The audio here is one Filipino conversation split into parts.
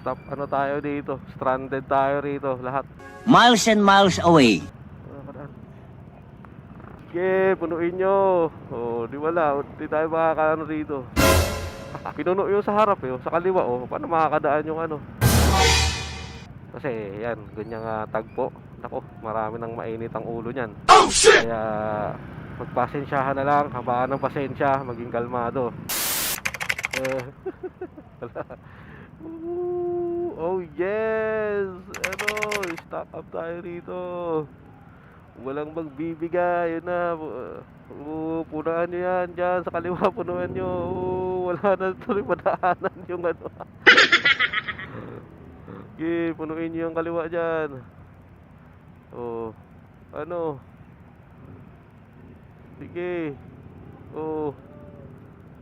Stop, ano tayo dito? Stranded tayo rito, lahat. Miles and miles away. Sige, punuin nyo. Oh, di wala, di tayo makakaano rito. Pinuno yung sa harap sa kaliwa paano makakadaan yung ano? Kasi yan, ganyang tagpo. Nako, marami nang mainit ang ulo niyan. Oh, shit! Kaya magpasensyahan na lang, habaan ng pasensya, maging kalmado. Oh yes! Ano, stock up tayo rito. Walang magbibigay, yun na. Punaan nyo yan dyan sa kaliwa, punuan nyo. Wala na tuloy madaanan yung ano. Sige, punuin nyo yung kaliwa dyan. Ano? Sige.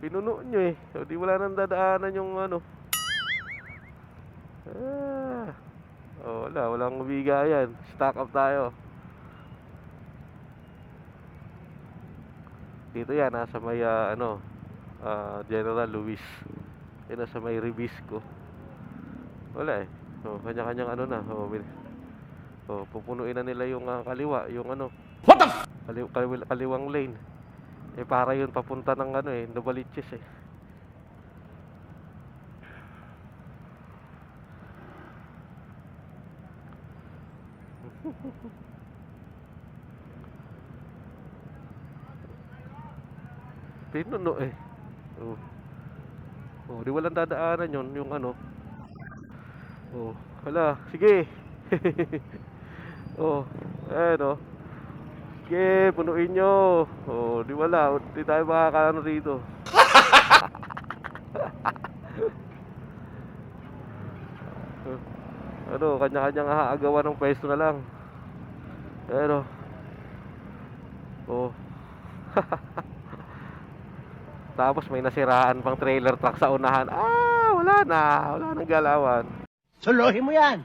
Pinuno nyo di wala nang dadaanan yung ano. Walang mabigayan. Stock up tayo. Dito yan, nasa may General Luis. Yan, nasa may Ribisco. Wala kanya-kanyang ano na. Pupunuin na nila yung kaliwa, yung ano. What the kaliwang lane. Para yun papunta ng ano Novaliches Pinuno di walang dadaanan yun, yung ano. Hala, sige. Sige, punuin nyo. Di wala, di tayo makakaano rito. Kanya-kanyang aagawan ng pwesto na lang. Tapos may nasiraan pang trailer truck sa unahan. Wala nang galawan. Suluhin mo yan.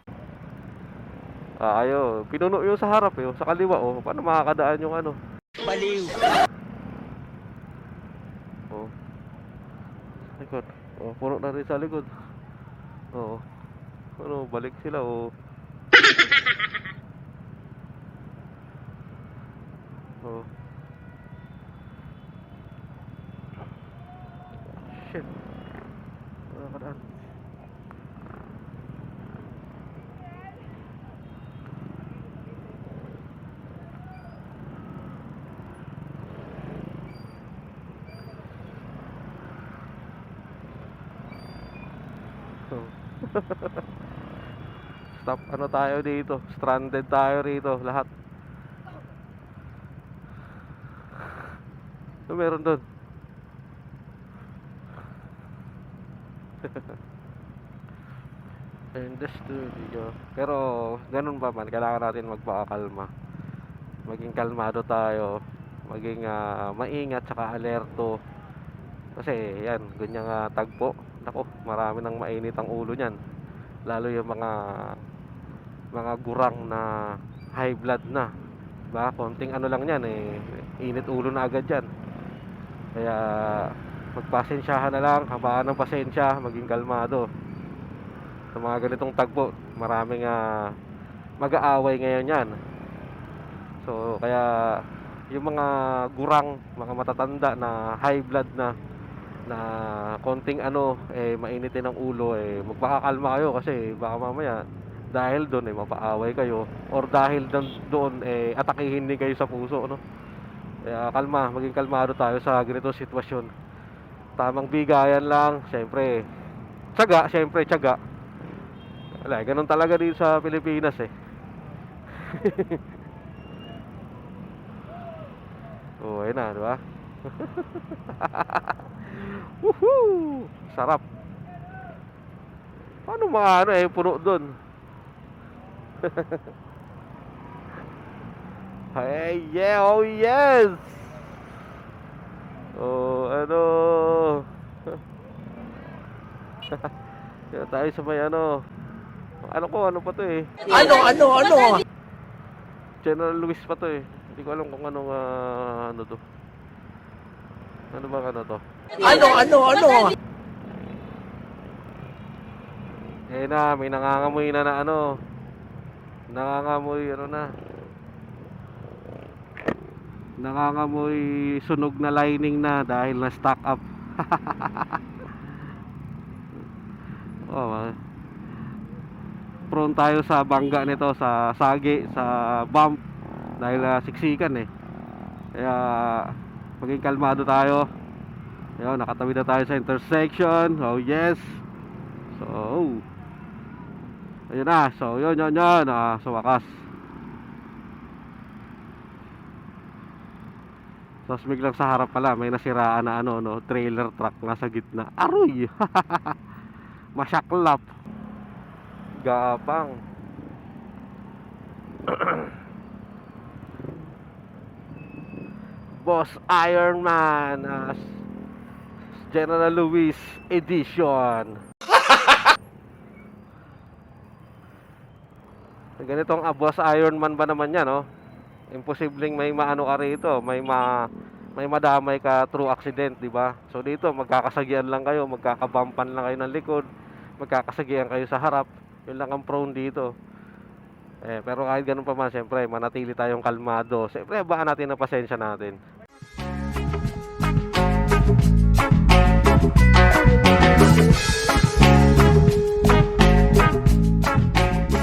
Pinuno yung sa harap sa kaliwa paano makakadaan yung ano? Baliw. Likod. Puno na rin sa likod. Balik sila Shit. Nakakadaan. Stop, ano tayo dito? Stranded tayo rito, lahat. Ano meron doon? In the studio. Pero ganun pa man, kailangan natin magpakakalma. Maging kalmado tayo, maging maingat saka alerto. Kasi yan, ganyang tagpo. Nako, marami nang mainit ang ulo niyan. Lalo yung mga gurang na high blood na. Ba, konting ano lang yan init ulo na agad yan. Kaya magpasensyahan na lang, habaan ng pasensya, maging kalmado. Sa mga ganitong tagpo, maraming mag-aaway ngayon yan. So kaya yung mga gurang, mga matatanda na high blood na konting mainitin ang ulo magpakakalma kayo kasi baka mamaya dahil doon mapaaway kayo or dahil doon atakihin din kayo sa puso, no? Kaya kalma, maging kalmado tayo sa ganitong sitwasyon. Tamang bigayan lang, syempre tiyaga. Wala, ganun talaga dito sa Pilipinas ayun na, di ba? Woohoo! Sarap. Paano mga puno doon? Hey, yeah, oh yes! Kaya tayo sa may ano pa to Ano? General Luis pa to Hindi ko alam kung anong ano to. Ano bang ano to? Ano? Eh na, may nangangamoy na ano, nangangamoy ano na, nangangamoy sunog na lining na dahil na stock up. Oh, prone tayo sa bangga nito, sa sagi, sa bump dahil siksikan eh. Kaya maging kalmado tayo. Ayun, nakatawid na tayo sa intersection. Oh yes. So, ayun na. So, yun. Sa wakas. Tapos biglang sa harap pala, may nasiraan na ano, no, trailer truck nasa gitna. Aroy! Masyaklap. Gapang. Boss Iron Man, General Lewis Edition. Ganitong Boss Iron Man ba naman yan, no? Imposibleng may maano ka rito, may madamay ka through accident, di ba? So dito magkakasagian lang kayo, magkakabampan lang kayo ng likod, magkakasagian kayo sa harap. Yun lang ang prone dito. Pero kahit ganun pa man, siyempre manatili tayong kalmado. Siyempre baka natin ang pasensya natin.